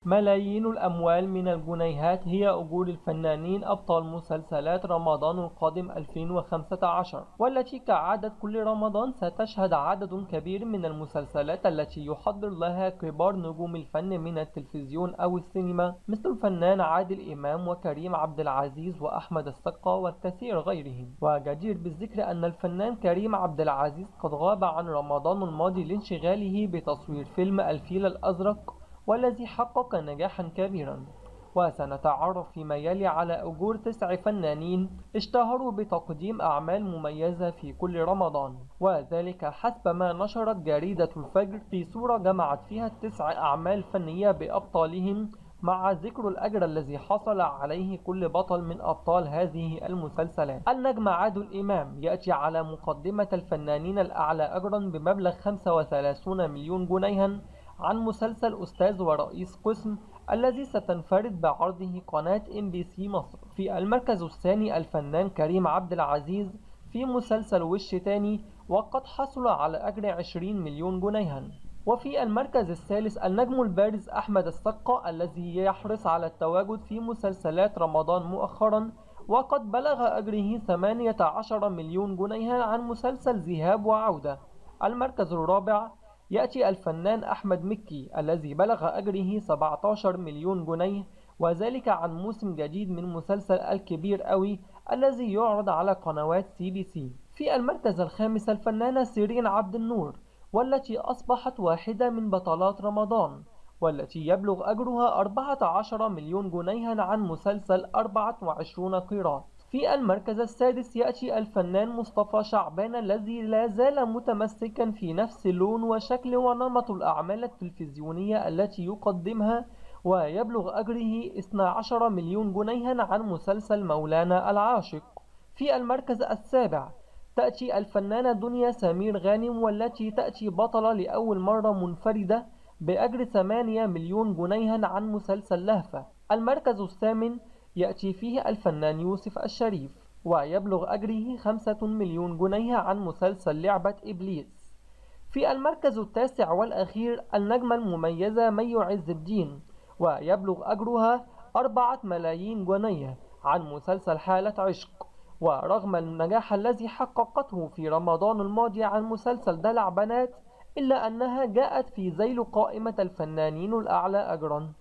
ملايين الأموال من الجنيهات هي أجور الفنانين أبطال مسلسلات رمضان القادم 2015، والتي كعادة كل رمضان ستشهد عدد كبير من المسلسلات التي يحضر لها كبار نجوم الفن من التلفزيون أو السينما، مثل الفنان عادل إمام وكريم عبد العزيز وأحمد السقا والكثير غيرهم. وجدير بالذكر أن الفنان كريم عبد العزيز قد غاب عن رمضان الماضي لانشغاله بتصوير فيلم الفيل الأزرق، والذي حقق نجاحا كبيرا. وسنتعرف فيما يلي على أجور 9 فنانين اشتهروا بتقديم أعمال مميزة في كل رمضان، وذلك حسب ما نشرت جريدة الفجر في صورة جمعت فيها 9 أعمال فنية بأبطالهم، مع ذكر الأجر الذي حصل عليه كل بطل من أبطال هذه المسلسلات. النجم عادل إمام يأتي على مقدمة الفنانين الأعلى أجرا بمبلغ 35 مليون جنيها عن مسلسل أستاذ ورئيس قسم، الذي ستنفرد بعرضه قناة MBC مصر. في المركز الثاني الفنان كريم عبد العزيز في مسلسل وش تاني، وقد حصل على أجر 20 مليون جنيها. وفي المركز الثالث النجم البارز أحمد السقا، الذي يحرص على التواجد في مسلسلات رمضان مؤخرا، وقد بلغ أجره 18 مليون جنيها عن مسلسل ذهاب وعودة. المركز الرابع يأتي الفنان أحمد مكي، الذي بلغ أجره 17 مليون جنيه، وذلك عن موسم جديد من مسلسل الكبير قوي، الذي يعرض على قنوات CBC. في المركز الخامس الفنانة سيرين عبد النور، والتي أصبحت واحدة من بطلات رمضان، والتي يبلغ أجرها 14 مليون جنيها عن مسلسل 24 قيراط. في المركز السادس يأتي الفنان مصطفى شعبان، الذي لا زال متمسكا في نفس لون وشكل ونمط الأعمال التلفزيونية التي يقدمها، ويبلغ أجره 12 مليون جنيها عن مسلسل مولانا العاشق. في المركز السابع تأتي الفنانة دنيا سمير غانم، والتي تأتي بطلة لأول مرة منفردة بأجر 8 مليون جنيها عن مسلسل لهفة. المركز الثامن يأتي فيه الفنان يوسف الشريف، ويبلغ أجره 5 مليون جنيه عن مسلسل لعبة إبليس. في المركز التاسع والأخير النجمة المميزة مي عز الدين، ويبلغ أجرها 4 ملايين جنيه عن مسلسل حالة عشق. ورغم النجاح الذي حققته في رمضان الماضي عن مسلسل دلع بنات، إلا أنها جاءت في ذيل قائمة الفنانين الأعلى أجرا.